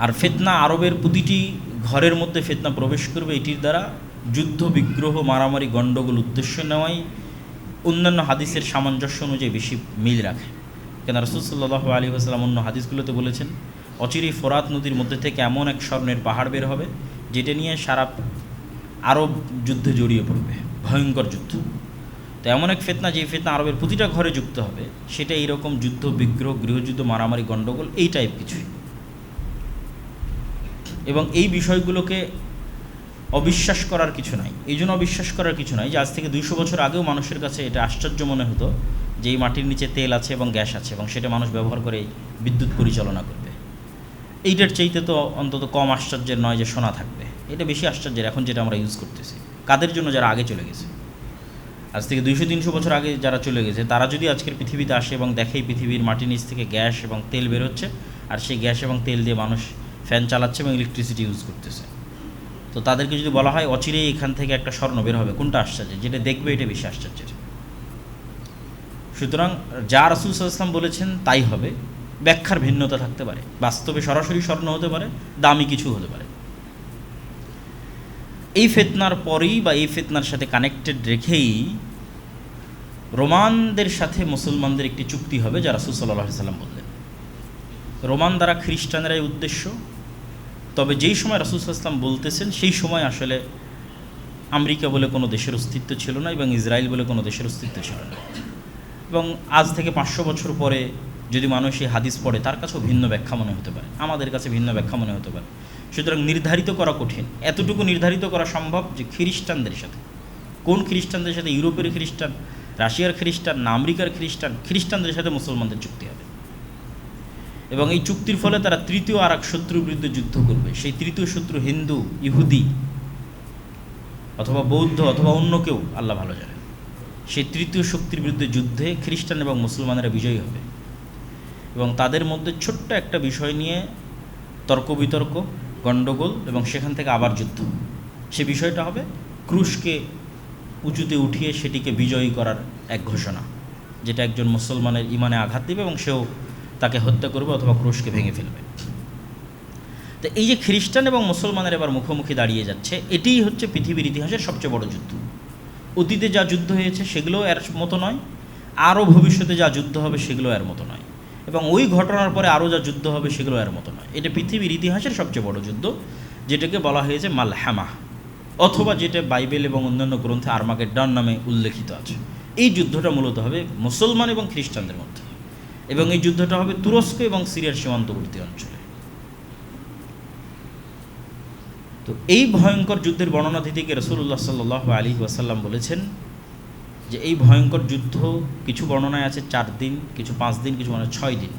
আর ফিতনা আরবের প্রতিটি ঘরের মধ্যে ফিতনা প্রবেশ করবে, এটির দ্বারা যুদ্ধ বিগ্রহ মারামারি গণ্ডগোল উদ্দেশ্য নেওয়াই অন্যান্য হাদিসের সামঞ্জস্য অনুযায়ী বেশি মিল রাখে। কেন রাসূল সাল্লাল্লাহু আলাইহি ওয়াসাল্লাম অন্য হাদিসগুলোতে বলেছেন, অচিরেই ফোরাত নদীর মধ্যে থেকে এমন এক স্বর্ণের পাহাড় বের হবে যেটা নিয়ে সারা আরব যুদ্ধে জড়িয়ে পড়বে, ভয়ঙ্কর যুদ্ধ। তো এমন এক ফিতনা, যে ফিতনা আরবের প্রতিটা ঘরে যুক্ত হবে, সেটা এইরকম যুদ্ধ বিগ্রহ, গৃহযুদ্ধ, মারামারি গণ্ডগোল, এই টাইপ কিছুই। এবং এই বিষয়গুলোকে অবিশ্বাস করার কিছু নাই। এই জন্য অবিশ্বাস করার কিছু নাই যে আজ থেকে 200 বছর আগেও মানুষের কাছে এটা আশ্চর্য মনে হতো যে এই মাটির নিচে তেল আছে এবং গ্যাস আছে এবং সেটা মানুষ ব্যবহার করে বিদ্যুৎ পরিচালনা করবে। এইটার চাইতে তো অন্তত কম আশ্চর্যের নয় যে সোনা থাকবে। এটা বেশি আশ্চর্যের এখন যেটা আমরা ইউজ করতেছি। কাদের জন্য? যারা আগে চলে গেছে। আজ থেকে 200-300 বছর আগে যারা চলে গেছে, তারা যদি আজকের পৃথিবীতে আসে এবং দেখে পৃথিবীর মাটির নিচ থেকে গ্যাস এবং তেল বেরোচ্ছে, আর সেই গ্যাস এবং তেল দিয়ে মানুষ ফ্যান চালাচ্ছে এবং ইলেকট্রিসিটি ইউজ করতেছে, তো তাদেরকে যদি বলা হয় অচিরেই এখান থেকে একটা স্বর্ণ বের হবে, কোনটা আশ্চর্য? যেটা দেখবে এটা বেশি আশ্চর্যের। সুতরাং যা রাসূল সাল্লাল্লাহু আলাইহি ওয়াসাল্লাম বলেছেন তাই হবে। ব্যাখ্যার ভিন্নতা থাকতে পারে, বাস্তবে সরাসরি স্বর্ণ হতে পারে, দামি কিছু হতে পারে। এই ফিতনার পরেই বা এই ফিতনার সাথে কানেক্টেড রেখেই রোমানদের সাথে মুসলমানদের একটি চুক্তি হবে, যা রাসূল সাল্লাল্লাহু আলাইহি ওয়াসাল্লাম বললেন। রোমান দ্বারা খ্রিস্টানেরাই উদ্দেশ্য। তবে যেই সময় রাসূল সাল্লাল্লাহু আলাইহি ওয়াসাল্লাম বলতেছেন, সেই সময় আসলে আমেরিকা বলে কোনো দেশের অস্তিত্ব ছিল না এবং ইসরায়েল বলে কোনো দেশের অস্তিত্ব ছিল না। এবং আজ থেকে 500 বছর পরে যদি মানুষ এই হাদিস পড়ে, তার কাছেও ভিন্ন ব্যাখ্যা মনে হতে পারে, আমাদের কাছে ভিন্ন ব্যাখ্যা মনে হতে পারে। সুতরাং নির্ধারিত করা কঠিন। এতটুকু নির্ধারিত করা সম্ভব যে খ্রিস্টানদের সাথে, কোন খ্রিস্টানদের সাথে? ইউরোপের খ্রিস্টান, রাশিয়ার খ্রিস্টান না আমেরিকার খ্রিস্টান? খ্রিস্টানদের সাথে মুসলমানদের চুক্তি হবে এবং এই চুক্তির ফলে তারা তৃতীয় আর এক শত্রুর বিরুদ্ধে যুদ্ধ করবে। সেই তৃতীয় শত্রু হিন্দু, ইহুদি অথবা বৌদ্ধ অথবা অন্য কেউ, আল্লাহ ভালো জানেন। সেই তৃতীয় শক্তির বিরুদ্ধে যুদ্ধে খ্রিস্টান এবং মুসলমানেরা বিজয়ী হবে এবং তাদের মধ্যে ছোট্ট একটা বিষয় নিয়ে তর্ক বিতর্ক, গণ্ডগোল এবং সেখান থেকে আবার যুদ্ধ। সে বিষয়টা হবে ক্রুশকে উঁচুতে উঠিয়ে সেটিকে বিজয়ী করার এক ঘোষণা, যেটা একজন মুসলমানের ইমানে আঘাত দেবে এবং সেও তাকে হত্যা করবে অথবা ক্রুশকে ভেঙে ফেলবে। তো এই যে খ্রিস্টান এবং মুসলমানের এবার মুখোমুখি দাঁড়িয়ে যাচ্ছে, এটিই হচ্ছে পৃথিবীর ইতিহাসের সবচেয়ে বড় যুদ্ধ। অতীতে যা যুদ্ধ হয়েছে সেগুলো এর মতো নয়, আরও ভবিষ্যতে যা যুদ্ধ হবে সেগুলো এর মতো নয়, এবং ওই ঘটনার পরে আরও যা যুদ্ধ হবে সেগুলো এর মতো নয়। এটা পৃথিবীর ইতিহাসের সবচেয়ে বড় যুদ্ধ, যেটাকে বলা হয়েছে মালহামা, অথবা যেটা বাইবেল এবং অন্যান্য গ্রন্থে আর্মাগেড্ডন নামে উল্লেখিত আছে। এই যুদ্ধটা মূলত হবে মুসলমান এবং খ্রিস্টানদের মধ্যে, এবং এই যুদ্ধটা হবে তুরস্ক এবং সিরিয়ার সীমান্তবর্তী অঞ্চলে। তো এই ভয়ঙ্কর যুদ্ধের বর্ণনা দিতে গিয়ে রাসূলুল্লাহ সাল্লাল্লাহু আলাইহি ওয়াসাল্লাম বলেছেন যে এই ভয়ঙ্কর যুদ্ধ কিছু বর্ণনায় আছে 4 দিন, কিছু 5 দিন, কিছু 6 দিন।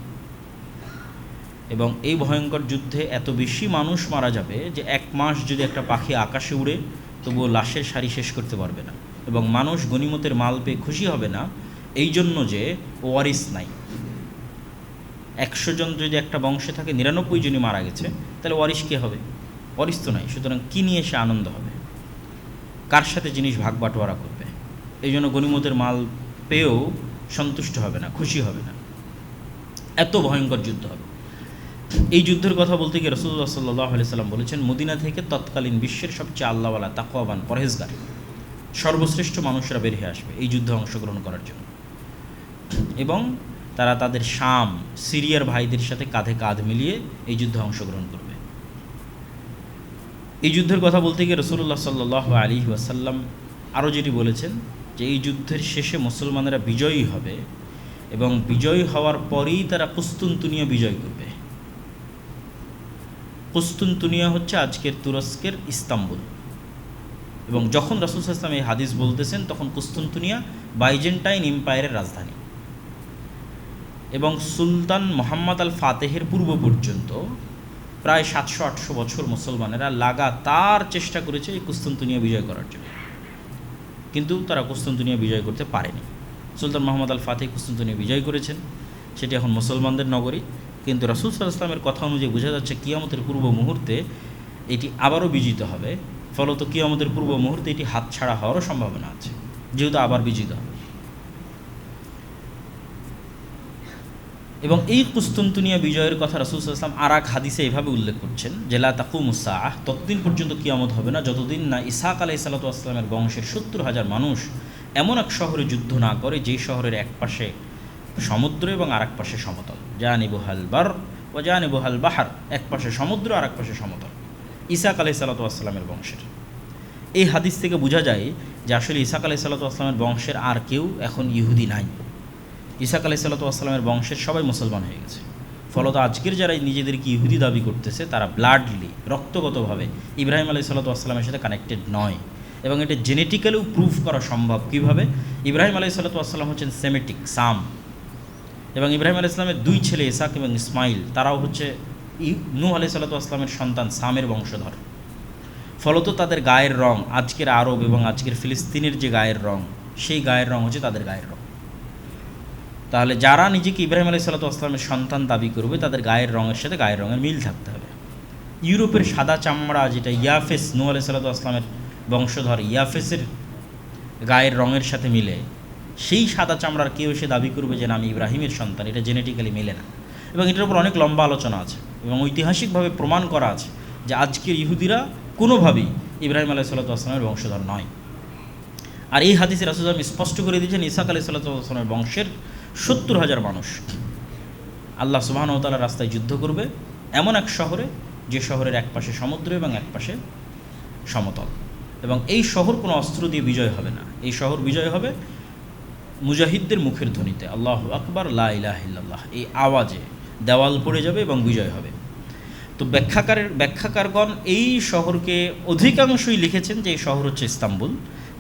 এবং এই ভয়ঙ্কর যুদ্ধে এত বেশি মানুষ মারা যাবে যে 1 মাস যদি একটা পাখি আকাশে উড়ে তবুও লাশের সারি শেষ করতে পারবে না, এবং মানুষ গনিমতের মাল পেয়ে খুশি হবে না এই জন্য যে ওয়ারিস নাই। 100 জন যদি একটা বংশে থাকে, 99 জনই মারা গেছে, তাহলে ওয়ারিস কে হবে? ওয়ারিস তো নাই। সুতরাং কী নিয়ে সে আনন্দ হবে? কার সাথে জিনিস ভাগ বাটোয়ারা করবে? এই জন্য গনিমতের মাল পেয়েও সন্তুষ্ট হবে না, খুশি হবে না। এত ভয়ঙ্কর যুদ্ধ হবে। এই যুদ্ধের কথা বলতে গিয়ে রাসূলুল্লাহ সাল্লাল্লাহু আলাইহি সাল্লাম বলেছেন, মদিনা থেকে তৎকালীন বিশ্বের সবচেয়ে আল্লাহওয়ালা, তাকওয়াবান, পরহেজগার, সর্বশ্রেষ্ঠ মানুষরা বের হয়ে আসবে এই যুদ্ধে অংশগ্রহণ করার জন্য, এবং তারা তাদের শাম, সিরিয়ার ভাইদের সাথে কাঁধে কাঁধ মিলিয়ে এই যুদ্ধে অংশগ্রহণ করবে। এই যুদ্ধের কথা বলতে গিয়ে রাসূলুল্লাহ সাল্লাল্লাহু আলাইহি ওয়াসাল্লাম আরও যেটি বলেছেন যে এই যুদ্ধের শেষে মুসলমানেরা বিজয়ী হবে এবং বিজয়ী হওয়ার পরেই তারা কুস্তুনতুনিয়া বিজয় করবে। কুস্তুনতুনিয়া হচ্ছে আজকের তুরস্কের ইস্তাম্বুল, এবং যখন রাসূল সাল্লাল্লাহু আলাইহি ওয়াসাল্লাম এই হাদিস বলতেছেন তখন কুস্তুনতুনিয়া বাইজেন্টাইন এম্পায়ারের রাজধানী, এবং সুলতান মুহাম্মদ আল ফাতেহের পূর্ব পর্যন্ত প্রায় 700-800 বছর মুসলমানেরা লাগাতার চেষ্টা করেছে এই কুস্তুনতুনিয়া বিজয় করার জন্য, কিন্তু তারা কুস্তুনতুনিয়া বিজয় করতে পারেনি। সুলতান মুহাম্মদ আল ফাতেহ কুস্তুনতুনিয়া বিজয় করেছেন, সেটি এখন মুসলমানদের নগরী, কিন্তু রাসূল সাল্লাল্লাহু আলাইহি ওয়াসাল্লামের কথা অনুযায়ী বোঝা যাচ্ছে কিয়ামতের পূর্ব মুহূর্তে এটি আবারও বিজিত হবে। ফলত কিয়ামতের পূর্ব মুহূর্তে এটি হাতছাড়া হওয়ারও সম্ভাবনা আছে, যেহেতু আবার বিজিত হবে। এবং এই কুস্তুনতুনিয়া বিজয়ের কথা রাসূল সাল্লাল্লাহু আলাইহি ওয়াসাল্লাম আর এক হাদিসে এভাবে উল্লেখ করছেন যে লা তাকুমুস সাআহ, ততদিন পর্যন্ত কিয়ামত হবে না যতদিন না ইসহাক আলাইহিস সালাতু ওয়াসসালামের বংশের ৭০,০০০ মানুষ এমন এক শহরে যুদ্ধ না করে যেই শহরের এক পাশে সমুদ্র এবং আর এক পাশে সমতল, জানিবুহাল বার ও জানিবুহাল বাহার, এক পাশে সমুদ্র আর এক পাশে সমতল, ইসহাক আলাইহিস সালাতু ওয়াসসালামের বংশের। এই হাদিস থেকে বোঝা যায় যে আসলে ইসহাক আলাইহিস সালাতু ওয়াসসালামের বংশের আর কেউ এখন ইহুদি নাই। ইসহাক আলাইহিস সালাতু ওয়াসসালামের বংশের সবাই মুসলমান হয়ে গেছে। ফলত আজকের যারা নিজেদেরকে ইহুদি দাবি করতেছে তারা ব্লাডলি, রক্তগতভাবে ইব্রাহিম আলাইহিস সালাতু ওয়াসসালামের সাথে কানেক্টেড নয়, এবং এটা জেনেটিক্যালিও প্রুফ করা সম্ভব। কীভাবে? ইব্রাহিম আলাইহিস সালাতু ওয়াসসালাম হচ্ছেন সেমেটিক, সাম, এবং ইব্রাহিম আলাইহিস সালামের দুই ছেলে ইসহাক এবং ইসমাইল, তারাও হচ্ছে নূহ আলাইহিস সালাতু ওয়াসসালামের সন্তান, সামের বংশধর। ফলত তাদের গায়ের রং, আজকের আরব এবং আজকের ফিলিস্তিনের যে গায়ের রং, সেই গায়ের রং হচ্ছে তাদের গায়ের রং। তাহলে যারা নিজেকে ইব্রাহিম আলাইহিস সালাতু ওয়াসসালামের সন্তান দাবি করবে তাদের গায়ের রঙের সাথে গায়ের রঙের মিল থাকতে হবে। ইউরোপের সাদা চামড়া, যেটা ইয়াফেস, নূহ আলাইহিস সালাতু ওয়াসসালামের বংশধর ইয়াফেসের গায়ের রঙের সাথে মিলে, সেই সাদা চামড়ার কেউ এসে দাবি করবে যে না আমি ইব্রাহিমের সন্তান, এটা জেনেটিক্যালি মেলে না। এবং এটার উপর অনেক লম্বা আলোচনা আছে এবং ঐতিহাসিকভাবে প্রমাণ করা আছে যে আজকের ইহুদিরা কোনোভাবেই ইব্রাহিম আলাইহিস সালাতু ওয়াসসালামের বংশধর নয়। আর এই হাদিসে রাসূল সাল্লাল্লাহু আলাইহি ওয়াসাল্লাম স্পষ্ট করে দিয়েছেন ইসহাক আলাইহিস সালাতু ওয়াসসালামের বংশের ৭০,০০০ মানুষ আল্লাহ সুবহানাহু ওয়া তাআলার রাস্তায় যুদ্ধ করবে এমন এক শহরে, যে শহরের এক পাশে সমুদ্র এবং এক পাশে সমতল। এবং এই শহর কোনো অস্ত্র দিয়ে বিজয় হবে না, এই শহর বিজয় হবে মুজাহিদদের মুখের ধ্বনিতে, আল্লাহু আকবার, লা ইলাহা ইল্লাল্লাহ, এই আওয়াজে দেওয়াল পড়ে যাবে এবং বিজয় হবে। তো ব্যাখ্যাকারগণ এই শহরকে অধিকাংশই লিখেছেন যে এই শহর হচ্ছে ইস্তাম্বুল,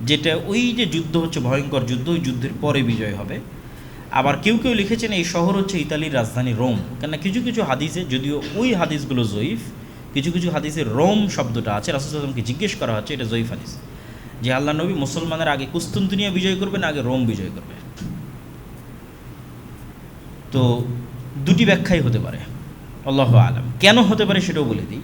যেটা ওই যে যুদ্ধ হচ্ছে ভয়ঙ্কর যুদ্ধ, ওই যুদ্ধের পরে বিজয় হবে। আবার কেউ কেউ লিখেছেন এই শহর হচ্ছে ইতালির রাজধানী রোম, কেননা কিছু কিছু হাদিসে, যদিও ওই হাদিসগুলো জয়ীফ, কিছু কিছু হাদিসে রোম শব্দটা আছে। রাসূল সাল্লাল্লাহু আলাইহি ওয়াসাল্লামকে জিজ্ঞেস করা হচ্ছে, এটা জয়ীফ হাদিস, যে আল্লাহ নবী মুসলমানের আগে কুস্তুনতুনিয়া বিজয় করবে না আগে রোম বিজয় করবে। তো দুটি ব্যাখ্যাই হতে পারে, আল্লাহু আলাম। কেন হতে পারে সেটাও বলে দিই,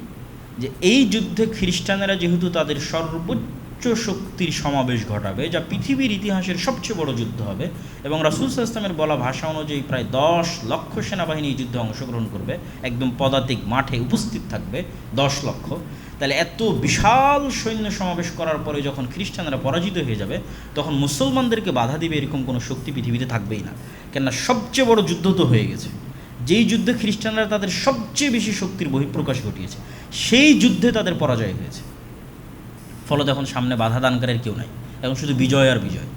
যে এই যুদ্ধে খ্রিস্টানেরা যেহেতু তাদের সর্বোচ্চ শক্তির সমাবেশ ঘটাবে, যা পৃথিবীর ইতিহাসের সবচেয়ে বড় যুদ্ধ হবে, এবং রাসূল সাল্লাল্লাহু আলাইহি ওয়াসাল্লামের বলা ভাষা অনুযায়ী প্রায় ১০ লক্ষ সেনাবাহিনী এই যুদ্ধে অংশগ্রহণ করবে, একদম পদাতিক মাঠে উপস্থিত থাকবে ১০ লক্ষ। তাহলে এত বিশাল সৈন্য সমাবেশ করার পরে যখন খ্রিস্টানরা পরাজিত হয়ে যাবে, তখন মুসলমানদেরকে বাধা দিবে এরকম কোনো শক্তি পৃথিবীতে থাকবেই না, কেননা সবচেয়ে বড় যুদ্ধ তো হয়ে গেছে। যেই যুদ্ধে খ্রিস্টানরা তাদের সবচেয়ে বেশি শক্তির বহিঃপ্রকাশ ঘটিয়েছে, সেই যুদ্ধে তাদের পরাজয় হয়েছে। ফলত এখন সামনে বাধা দানকারের কেউ নাই, এখন শুধু বিজয় আর বিজয়।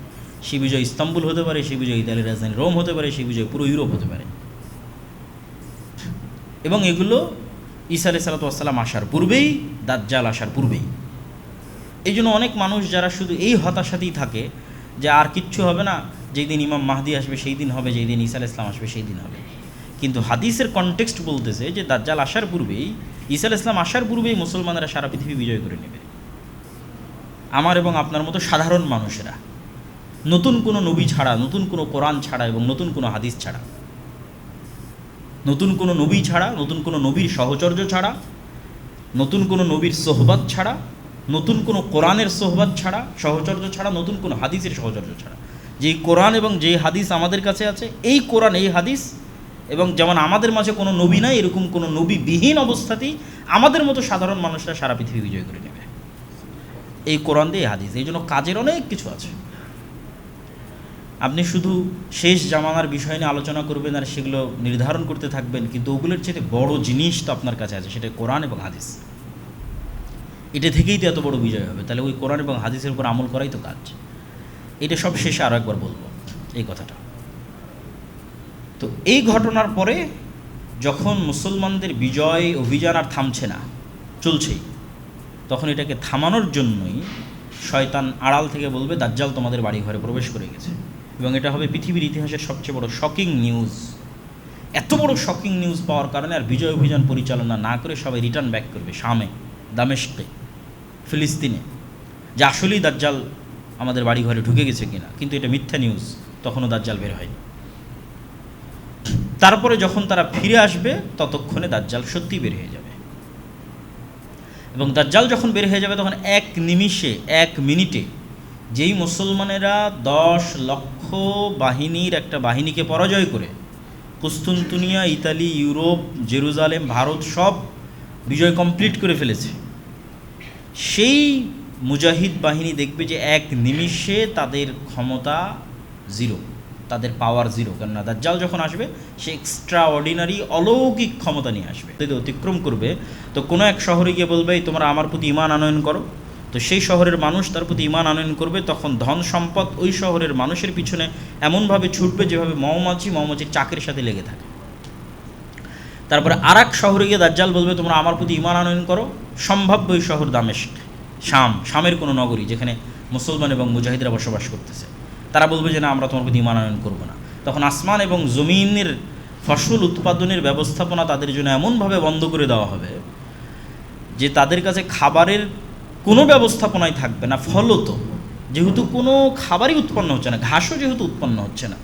সেই বিজয় ইস্তাম্বুল হতে পারে, সেই বিজয় ইতালির রাজধানী রোম হতে পারে, সেই বিজয় পুরো ইউরোপ হতে পারে। এবং এগুলো ঈসা আলাইহিস সালাতু ওয়াসসালাম আসার পূর্বেই, দাজ্জাল আসার পূর্বেই। এই জন্য অনেক মানুষ যারা শুধু এই হতাশাতেই থাকে যে আর কিচ্ছু হবে না, যেই দিন ইমাম মাহদি আসবে সেই দিন হবে, যেই দিন ঈসা আলাইহিস সালাম আসবে সেই দিন হবে। কিন্তু হাদিসের কনটেক্সট বলতেছে যে দাজ্জাল আসার পূর্বেই, ঈসা আলাইহিস সালাম আসার পূর্বেই মুসলমানেরা সারা পৃথিবী বিজয় করে নেবে। আমার এবং আপনার মতো সাধারণ মানুষেরা, নতুন কোনো নবী ছাড়া, নতুন কোনো কোরআন ছাড়া এবং নতুন কোনো হাদিস ছাড়া, নতুন কোনো নবী ছাড়া, নতুন কোনো নবীর সহচর্য ছাড়া, নতুন কোনো নবীর সোহবত ছাড়া, নতুন কোনো কোরআনের সোহবত ছাড়া, সহচর্য ছাড়া, নতুন কোনো হাদিসের সহচর্য ছাড়া, যেই কোরআন এবং যেই হাদিস আমাদের কাছে আছে, এই কোরআন এই হাদিস, এবং যেমন আমাদের মাঝে কোনো নবী নাই, এরকম কোনো নবীবিহীন অবস্থাতেই আমাদের মতো সাধারণ মানুষরা সারা পৃথিবী বিজয় করে নেবে এই কোরআন দিয়ে, হাদিস। এই জন্য কাজের অনেক কিছু আছে। আপনি শুধু শেষ জামানার বিষয় নিয়ে আলোচনা করবেন আর সেগুলো নির্ধারণ করতে থাকবেন, কিন্তু ওগুলোর চেয়ে বড় জিনিস তো আপনার কাছে আছে, সেটা কোরআন এবং হাদিস। এটা থেকেই তো এত বড় বিজয় হবে। তাহলে ওই কোরআন এবং হাদিসের উপর আমল করাই তো কাজ। এটা সব শেষে আরও একবার বলবো এই কথাটা। তো এই ঘটনার পরে যখন মুসলমানদের বিজয় অভিযান আর থামছে না, চলছেই, তখন এটাকে থামানোর জন্যই শয়তান আড়াল থেকে বলবে দাজ্জাল তোমাদের বাড়ি ঘরে প্রবেশ করে গেছে, এবং এটা হবে পৃথিবীর ইতিহাসের সবচেয়ে বড় শকিং নিউজ। এত বড় শকিং নিউজ পাওয়ার কারণে আর বিজয় অভিযান পরিচালনা না করে সবাই রিটার্ন ব্যাক করবে শামে, দামেস্কে, ফিলিস্তিনে, যে আসলেই দাজ্জাল আমাদের বাড়ি ঘরে ঢুকে গেছে কিনা। কিন্তু এটা মিথ্যা নিউজ, তখনও দাজ্জাল বের হয়নি। তারপরে যখন তারা ফিরে আসবে ততক্ষণে দাজ্জাল সত্যি বের হয়ে যাবে, এবং দাজ্জাল যখন বের হয়ে যাবে তখন এক নিমিষে, এক মিনিটে যেই মুসলমানেরা 10 লক্ষ বাহিনীর একটা বাহিনীকে পরাজয় করে কুস্তুনতুনিয়া, ইতালি, ইউরোপ, জেরুজালেম, ভারত সব বিজয় কমপ্লিট করে ফেলেছে। সেই মুজাহিদ বাহিনী দেখবে যে এক নিমিষে তাদের ক্ষমতা জিরো, তাদের পাওয়ার জিরো। কেননা দাজ্জাল যখন আসবে সে এক্সট্রা অর্ডিনারি অলৌকিক ক্ষমতা নিয়ে আসবে। যদি অতিক্রম করবে তো কোনো এক শহরে গিয়ে বলবে তোমরা আমার প্রতি ঈমান আনয়ন করো, তো সেই শহরের মানুষ তার প্রতি ঈমান আনয়ন করবে। তখন ধন সম্পদ ওই শহরের মানুষের পিছনে এমনভাবে ছুটবে যেভাবে মৌমাছির চাকের সাথে লেগে থাকে। তারপরে আর এক শহরে গিয়ে দাজ্জাল বলবে তোমরা আমার প্রতি ঈমান আনয়ন করো। সম্ভাব্য ওই শহর দামেস্ক, শামের কোনো নগরী যেখানে মুসলমান এবং মুজাহিদরা বসবাস করতেছে, তারা বলবে যে না, আমরা তোমার প্রতি ঈমান আনয়ন করবো না। তখন আসমান এবং জমিনের ফসল উৎপাদনের ব্যবস্থাপনা তাদের জন্য এমনভাবে বন্ধ করে দেওয়া হবে যে তাদের কাছে খাবারের কোনো ব্যবস্থাপনাই থাকবে না। ফলত যেহেতু কোনো খাবারই উৎপন্ন হচ্ছে না, ঘাসও যেহেতু উৎপন্ন হচ্ছে না,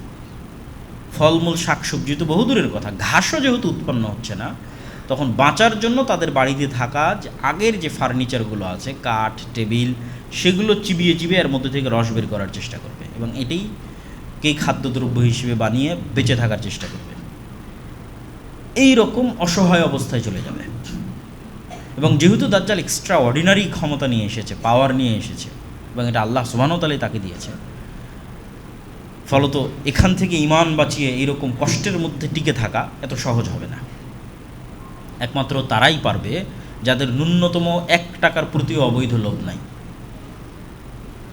ফলমূল শাকসবজি তো বহুদূরের কথা, ঘাসও যেহেতু উৎপন্ন হচ্ছে না, তখন বাঁচার জন্য তাদের বাড়িতে থাকা যে আগের যে ফার্নিচারগুলো আছে, কাঠ, টেবিল, সেগুলো চিবিয়ে চিবিয়ে এর মধ্যে থেকে রস বের করার চেষ্টা করবে এবং এটাই খাদ্যদ্রব্য হিসেবে বানিয়ে বেঁচে থাকার চেষ্টা করবে। এই রকম অসহায় অবস্থায় চলে যাবে। এবং যেহেতু দাজ্জাল এক্সট্রা অর্ডিনারি ক্ষমতা নিয়ে এসেছে, পাওয়ার নিয়ে এসেছে, এবং এটা আল্লাহ সুবহানাহু ওয়া তাআলাই তাকে দিয়েছে, ফলত এখান থেকে ঈমান বাঁচিয়ে এইরকম কষ্টের মধ্যে টিকে থাকা এত সহজ হবে না। একমাত্র তারাই পারবে যাদের ন্যূনতম 1 টাকার প্রতিও অবৈধ লোভ নাই।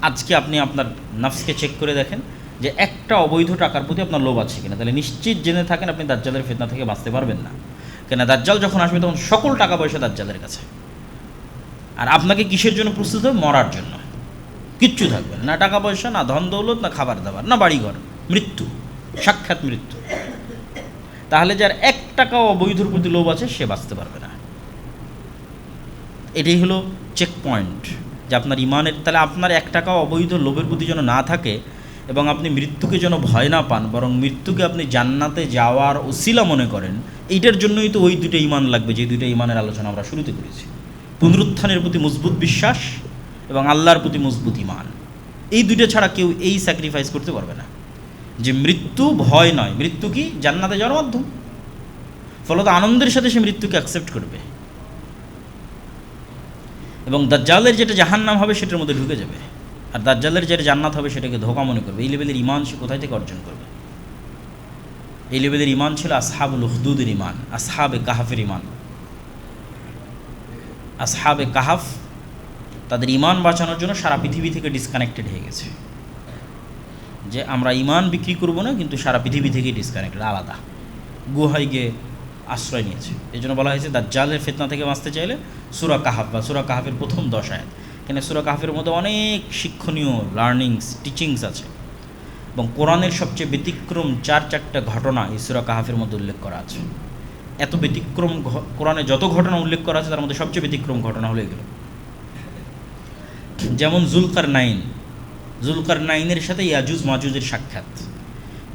আজকে আপনি আপনার নাফসকে চেক করে দেখেন যে একটা অবৈধ টাকার প্রতি আপনার লোভ আছে কিনা, তাহলে নিশ্চিত জেনে থাকেন আপনি দাজ্জালের ফিতনা থেকে বাঁচতে পারবেন না। কেন দাজ্জাল যখন আসবে তখন সকল টাকা পয়সা দাজ্জালের কাছে, আর আপনাকে কিসের জন্য প্রস্তুত হবে? মরার জন্য। কিচ্ছু থাকবে না, টাকা পয়সা, না ধন দৌলত, না খাবার দাবার, না বাড়িঘর, মৃত্যু, সাক্ষাৎ মৃত্যু। তাহলে যার 1 টাকাও অবৈধর প্রতি লোভ আছে সে বাঁচতে পারবে না। এটাই হলো চেক পয়েন্ট যে আপনার ইমানের, তাহলে আপনার 1 টাকাও অবৈধ লোভের প্রতি যেন না থাকে এবং আপনি মৃত্যুকে যেন ভয় না পান, বরং মৃত্যুকে আপনি জান্নাতে যাওয়ার ওসিলা মনে করেন। এইটার জন্যই তো ওই 2টা ঈমান লাগবে, যে 2টা ঈমানের আলোচনা আমরা শুরুতে করেছি। পুনরুত্থানের প্রতি মজবুত বিশ্বাস এবং আল্লাহর প্রতি মজবুত ঈমান, এই 2টা ছাড়া কেউ এই স্যাক্রিফাইস করতে পারবে না। যে মৃত্যু ভয় নয়, মৃত্যু কি জান্নাতে যাওয়ার মাধ্যম, ফলত আনন্দের সাথে সে মৃত্যুকে অ্যাকসেপ্ট করবে এবং দাজ্জালের যেটা জাহান্নাম হবে সেটার মধ্যে ঢুকে যাবে, আর দাজ্জালের যেটা জান্নাত হবে সেটাকে ধোঁকা মনে করবে। এই লেভেলের ঈমান সে কোথায় থেকে অর্জন করবে? এই লেভেলের ঈমান ছিল আসহাবুল উখদুদের ঈমান, আসহাবে কাহাফের ঈমান। আসহাবে কাহাফ তাদের ঈমান বাঁচানোর জন্য সারা পৃথিবী থেকে ডিসকানেক্টেড হয়ে গেছে, যে আমরা ঈমান বিক্রি করব না, কিন্তু সারা পৃথিবী থেকেই ডিসকানেক্টেড, আলাদা গুহায় গিয়ে আশ্রয় নিয়েছে। এই জন্য বলা হয়েছে দাজ্জালের ফিতনা থেকে বাঁচতে চাইলে সূরা কাহাফ বা সূরা কাহাফের প্রথম 10 আয়াত, কেন সূরা কাহাফের মধ্যে অনেক শিক্ষণীয় লার্নিংস, টিচিংস আছে এবং কোরআনের সবচেয়ে ব্যতিক্রম 4-4টা ঘটনা এই সূরা কাহাফের মধ্যে উল্লেখ করা আছে। এত ব্যতিক্রম কোরআনে যত ঘটনা উল্লেখ করা আছে তার মধ্যে সবচেয়ে ব্যতিক্রম ঘটনা হলো এগুলো। যেমন জুলকারনাইনের সাথে ইয়াজুজ মাজুজের সাক্ষাৎ,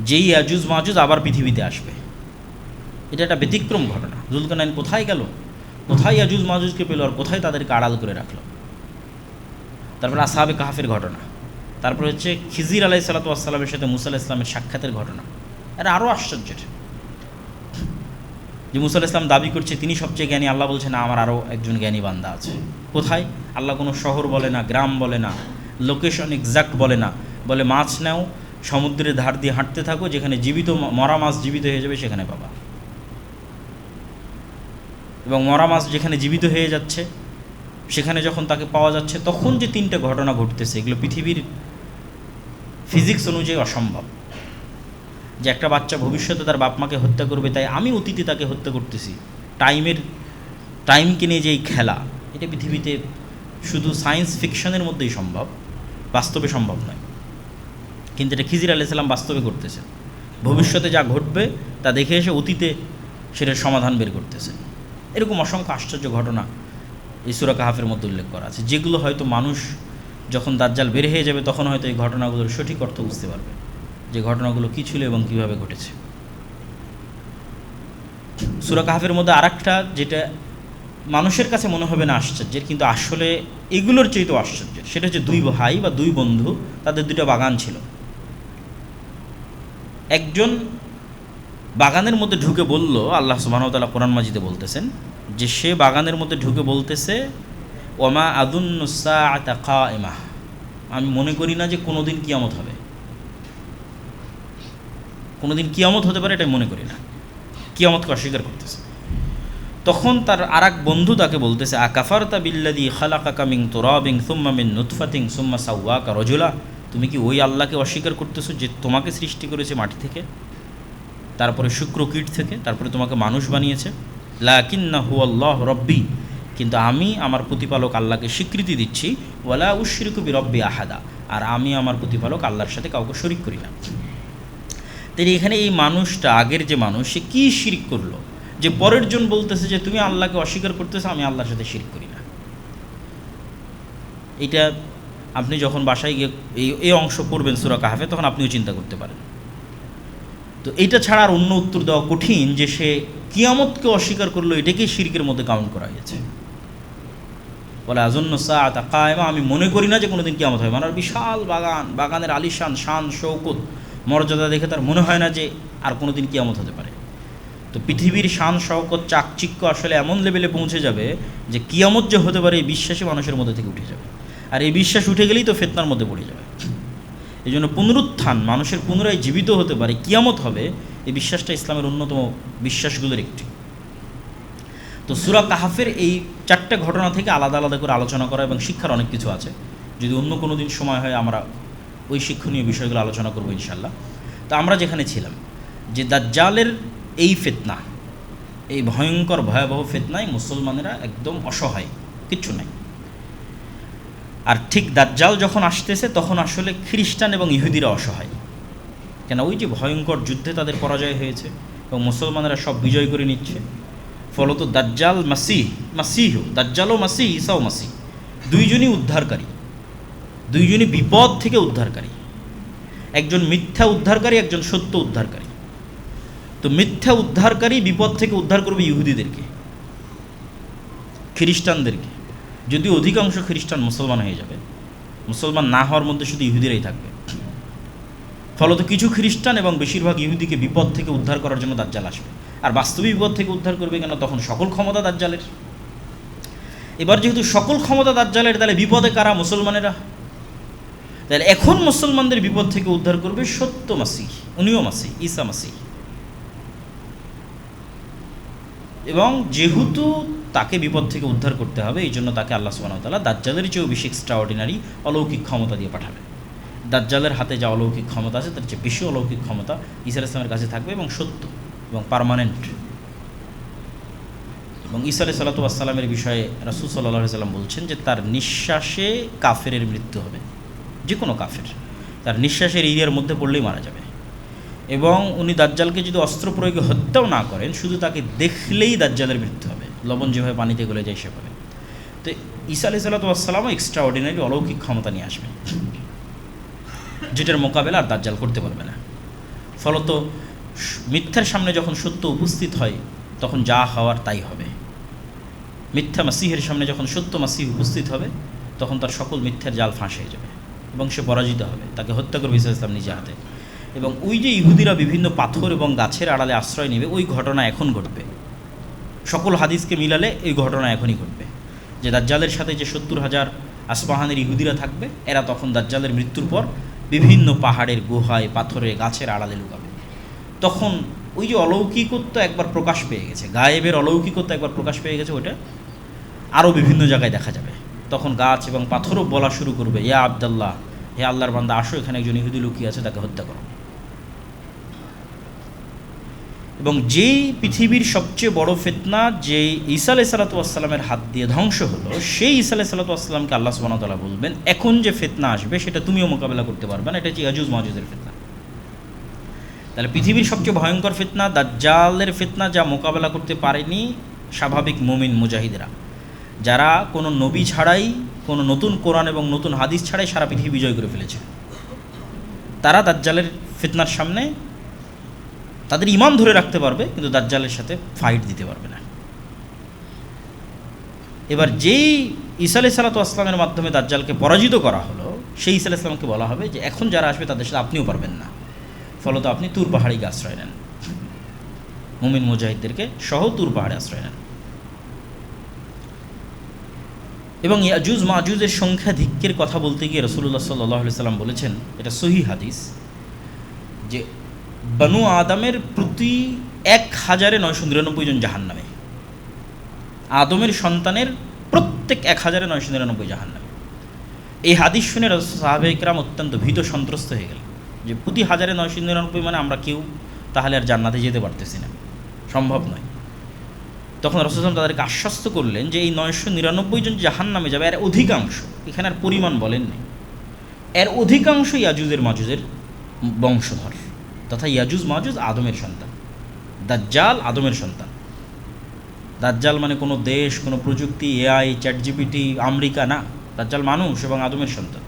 যেই ইয়াজুজ মাজুজ আবার পৃথিবীতে আসবে, এটা একটা ব্যতিক্রম ঘটনা। জুলকারনাইন কোথায় গেল, কোথায় ইয়াজুজ মাজুজকে পেল, আর কোথায় তাদেরকে আড়াল করে রাখলো। তারপর আসহাবে কাহাফের ঘটনা, তারপর হচ্ছে খিজির আলাইহিসসালাতু ওয়াসসালামের সাথে মুসা আলাইহিস সালামের সাক্ষাতের ঘটনা। এটা আরও আশ্চর্যের যে মুসা আলাইহিস সালাম দাবি করছে তিনি সবচেয়ে জ্ঞানী, আল্লাহ বলছে না, আমার আরও একজন জ্ঞানী বান্দা আছে। কোথায়? আল্লাহ কোনো শহর বলে না, গ্রাম বলে না, লোকেশন এক্সাক্ট বলে না, বলে মাছ নাও, সমুদ্রের ধার দিয়ে হাঁটতে থাকো, যেখানে জীবিত মরা মাছ জীবিত হয়ে যাবে সেখানে পাবা। এবং মরা মাছ যেখানে জীবিত হয়ে যাচ্ছে সেখানে যখন তাকে পাওয়া যাচ্ছে, তখন যে 3টে ঘটনা ঘটতেছে, এগুলো পৃথিবীর ফিজিক্স অনুযায়ী অসম্ভব। যে একটা বাচ্চা ভবিষ্যতে তার বাপ মাকে হত্যা করবে, তাই আমি অতীতে তাকে হত্যা করতেছি, টাইমকে নিয়ে যে এই খেলা, এটা পৃথিবীতে শুধু সায়েন্স ফিকশনের মধ্যেই সম্ভব, বাস্তবে সম্ভব নয়। কিন্তু এটা খিজির আলাইহিস সালাম বাস্তবে করতেছে, ভবিষ্যতে যা ঘটবে তা দেখে এসে অতীতে সেটার সমাধান বের করতেছে। এরকম অসংখ্য আশ্চর্য ঘটনা এই সূরা কাহাফের মধ্যে উল্লেখ করা আছে, যেগুলো হয়তো মানুষ যখন দাজ্জাল বের হয়ে যাবে তখন হয়তো এই ঘটনাগুলোর সঠিক অর্থ বুঝতে পারবে, যে ঘটনাগুলো কী ছিল এবং কীভাবে ঘটেছে। সূরা কাহাফের মধ্যে আরেকটা যেটা মানুষের কাছে মনে হবে না আশ্চর্যের, কিন্তু আসলে এগুলোর চেয়েও আশ্চর্যের, সেটা হচ্ছে 2 ভাই বা 2 বন্ধু, তাদের 2টা বাগান ছিল। একজন বাগানের মধ্যে ঢুকে বলল, আল্লাহ সুবহানাহু ওয়া তাআলা কোরআন মাজিদে বলতেছেন যে সে বাগানের মধ্যে ঢুকে বলতেছে, ওমা আযুন্নু সাআতা কায়িমা, আমি মনে করি না যে কোনোদিন কিয়ামত হবে, কোনোদিন কিয়ামত হতে পারে এটা মনে করি না, কিয়ামতকে অস্বীকার করতেছে। তখন তার আরেক বন্ধু তাকে বলতেছে, আকাফারতা বিল্লাযী খালাকাকা মিন তুরাবিন সুম্মা মিন নুতফাতিন সুম্মা সাওয়াকা রাজুলা, তুমি কি ওই আল্লাহকে অস্বীকার করতেছো যে তোমাকে সৃষ্টি করেছে মাটি থেকে, তারপরে শুক্রকীট থেকে, তারপরে তোমাকে মানুষ বানিয়েছে। লাকিন্নাহু আল্লাহু রাব্বি, কিন্তু আমি আমার প্রতিপালক আল্লাহকে স্বীকৃতি দিচ্ছি। ওয়ালা উশরিকু বিরব্বি আহাদা, আর আমি আমার প্রতিপালক আল্লাহর সাথে কাউকে শরিক করি না। তাই এখানে এই মানুষটা, আগের যে মানুষ, সে কী শিরক করলো যে পরের জন বলতেছে যে তুমি আল্লাহকে অস্বীকার করতেছো, আমি আল্লাহর সাথে শিরক করি না। এটা আপনি যখন বাসায় গিয়ে এই অংশ পড়বেন সূরা কাহফে, তখন আপনিও চিন্তা করতে পারেন। তো এইটা ছাড়া আর অন্য উত্তর দেওয়া কঠিন যে সে কিয়ামতকে অস্বীকার করলো, এটাকেই শিরকের মধ্যে কাউন্ট করা হয়েছে। বলে আযুন্নু সাআতা কায়িমা, আমি মনে করি না যে কোনোদিন কিয়ামত হবে। মানে বিশাল বাগান, বাগানের আলিশান শান শৌকত মর্যাদা দেখে তার মনে হয় না যে আর কোনোদিন কিয়ামত হতে পারে। তো পৃথিবীর শান শৌকত চাকচিক্য আসলে এমন লেভেলে পৌঁছে যাবে যে কিয়ামত যে হতে পারে এই বিশ্বাসই মানুষের মধ্যে থেকে উঠে যাবে। আর এই বিশ্বাস উঠে গেলেই তো ফিতনার মধ্যে পড়ে যাবে। এই জন্য পুনরুত্থান, মানুষের পুনরায় জীবিত হতে পারে, কিয়ামত হবে, এই বিশ্বাসটা ইসলামের অন্যতম বিশ্বাসগুলোর একটি। তো সূরা কাহফের এই 4টে ঘটনা থেকে আলাদা আলাদা করে আলোচনা করা এবং শিক্ষার অনেক কিছু আছে। যদি অন্য কোনো দিন সময় হয় আমরা ওই শিক্ষণীয় বিষয়গুলো আলোচনা করবো ইনশাল্লাহ। তো আমরা যেখানে ছিলাম যে দাজ্জালের এই ফিতনা, এই ভয়ঙ্কর ভয়াবহ ফিতনায় মুসলমানেরা একদম অসহায়, কিচ্ছু নাই। আর ঠিক দাজ্জাল যখন আসতেছে তখন আসলে খ্রিস্টান এবং ইহুদিরা অসহায়, কেন ওই যে ভয়ঙ্কর যুদ্ধে তাদের পরাজয় হয়েছে এবং মুসলমানেরা সব বিজয় করে নিচ্ছে। ফলত দাজ্জাল দাজ্জালও মাসিহ, ঈসাও মাসিহ, দুইজনই উদ্ধারকারী, দুইজনই বিপদ থেকে উদ্ধারকারী। একজন মিথ্যা উদ্ধারকারী, একজন সত্য উদ্ধারকারী। তো মিথ্যা উদ্ধারকারী বিপদ থেকে উদ্ধার করবে ইহুদিদেরকে, খ্রিস্টানদেরকে। যদি অধিকাংশ খ্রিস্টান মুসলমান হয়ে যাবে, মুসলমান না হওয়ার মধ্যে শুধু ইহুদিরাই থাকবে। ফলত কিছু খ্রিস্টান এবং বেশিরভাগ ইহুদিকে বিপদ থেকে উদ্ধার করার জন্য দাজ্জাল আসবে। আর বাস্তবিক বিপদ থেকে উদ্ধার করবে কেন? তখন সকল ক্ষমতা দাজ্জালের। এবার যেহেতু সকল ক্ষমতা দাজ্জালের, তাহলে বিপদে কারা? মুসলমানেরা। তাহলে এখন মুসলমানদের বিপদ থেকে উদ্ধার করবে সত্য মাসিহ, উনিও মাসিহ, ঈসা মাসিহ। এবং যেহেতু তাকে বিপদ থেকে উদ্ধার করতে হবে, এই জন্য তাকে আল্লাহ সুবহানাহু ওয়া তাআলা দাজ্জালের চেয়েও বেশি এক্সট্রাঅর্ডিনারি অলৌকিক ক্ষমতা দিয়ে পাঠাবে। দাজ্জালের হাতে যা অলৌকিক ক্ষমতা আছে তার চেয়ে বেশি অলৌকিক ক্ষমতা ঈসা আলাইহিস সালামের কাছে থাকবে, এবং সত্য এবং পার্মানেন্ট। এবং ঈসা আলাইহিস সালামের বিষয়ে রাসূল সাল্লাল্লাহু আলাইহি ওয়াসাল্লাম বলছেন যে তার নিঃশ্বাসে কাফেরের মৃত্যু হবে, যে কোনো কাফের তার নিঃশ্বাসের এরিয়ার মধ্যে পড়লেই মারা যাবে। এবং উনি দাজ্জালকে যদি অস্ত্র প্রয়োগে হত্যাও না করেন, শুধু তাকে দেখলেই দাজ্জালের মৃত্যু হবে, লবণ যেভাবে পানিতে গলে যায় সেভাবে। তো ঈসা আলাইহিস সালামও এক্সট্রা অর্ডিনারি অলৌকিক ক্ষমতা নিয়ে আসবে, যেটার মোকাবেলা আর দাজ্জাল করতে পারবে না। ফলত মিথ্যার সামনে যখন সত্য উপস্থিত হয়, তখন যা হওয়ার তাই হবে। মিথ্যা মাসিহের সামনে যখন সত্য মাসিহ উপস্থিত হবে, তখন তার সকল মিথ্যার জাল ফাঁস হয়ে যাবে এবং সে পরাজিত হবে, তাকে হত্যা করবে ঈসা আলাইহিস সালাম নিজে হাতে। এবং ওই যে ইহুদিরা বিভিন্ন পাথর এবং গাছের আড়ালে আশ্রয় নেবে, ওই ঘটনা এখন ঘটবে। সকল হাদিসকে মিলালে এই ঘটনা এখনই ঘটবে, যে দাজ্জালের সাথে যে 70,000 আসপাহানের ইহুদিরা থাকবে, এরা তখন দাজ্জালের মৃত্যুর পর বিভিন্ন পাহাড়ের গুহায়, পাথরে, গাছের আড়ালে লুকাবে। তখন ওই যে অলৌকিকত্ব একবার প্রকাশ পেয়ে গেছে, গায়েবের অলৌকিকত্ব একবার প্রকাশ পেয়ে গেছে, ওটা আরও বিভিন্ন জায়গায় দেখা যাবে। তখন গাছ এবং পাথরও বলা শুরু করবে, ইয়া আবদুল্লাহ, হে আল্লাহর বান্দা, আসো, এখানে একজন ইহুদি লুকিয়ে আছে, তাকে হত্যা করো। এবং যেই পৃথিবীর সবচেয়ে বড় ফিতনা, যে ঈসা আলাইহিস সালামের হাত দিয়ে ধ্বংস হলো, সেই ঈসা আলাইহিস সালামকে আল্লাহ সুবহানাহু ওয়া তাআলা বলবেন, এখন যে ফিতনা আসবে সেটা তুমিও মোকাবেলা করতে পারবে না, এটা হচ্ছে ইয়াজুজ মাজুজের ফিতনা। তাহলে পৃথিবীর সবচেয়ে ভয়ঙ্কর ফিতনা দাজ্জালের ফিতনা, যা মোকাবেলা করতে পারেনি স্বাভাবিক মুমিন মুজাহিদেরা, যারা কোনো নবী ছাড়াই, কোনো নতুন কোরআন এবং নতুন হাদিস ছাড়াই সারা পৃথিবী বিজয় করে ফেলেছে, তারা দাজ্জালের ফিতনার সামনে তাদের ঈমান ধরে রাখতে পারবে, কিন্তু দাজ্জালের সাথে ফাইট দিতে পারবে না। এবার যেই ঈসা আলাইহিস সালামের মাধ্যমে দাজ্জালকে পরাজিত করা হলো, সেই ঈসা আলাইহিস সালামকে বলা হবে যে এখন যারা আসবে তাদের সাথে আপনিও পারবেন না, ফলত আপনি তুর পাহাড়িকে আশ্রয় নেন। মুমিন মুজাহিদদেরকে সহ তুর পাহাড়ে আশ্রয় নেন। এবং ইয়াজুজ মাজুজের সংখ্যাধিক্যের কথা বলতে গিয়ে রাসূলুল্লাহ সাল্লাল্লাহু আলাইহি সাল্লাম বলেছেন, এটা সহিহ হাদিস, যে বনু আদমের প্রতি ১,৯৯৯ জন জাহান্নামে, আদমের সন্তানের প্রত্যেক ১,৯৯৯ জাহান্নামে। এই হাদিস শুনে সাহাবায়ে কেরাম অত্যন্ত ভীত সন্ত্রস্ত হয়ে গেলেন, যে প্রতি ১,৯৯৯ মানে আমরা কেউ তাহলে আর জান্নাতে যেতে পারতেছি না, সম্ভব নয়। তখন রাসূল সাল্লাল্লাহু আলাইহি ওয়াসাল্লাম তাদেরকে আশ্বস্ত করলেন যে এই ৯৯৯ জন জাহান্নামে যাবে, এর অধিকাংশ, এখানে আর পরিমাণ বলেননি, এর অধিকাংশ ইয়াজুজের মাজুজের বংশধর, তথা ইয়াজুজ মাজুজ আদমের সন্তান। দাজ্জাল আদমের সন্তান। দাজ্জাল মানে কোনো দেশ, কোনো প্রযুক্তি, এআই, চ্যাটজিপিটি, আমেরিকা না। দাজ্জাল মানুষ এবং আদমের সন্তান।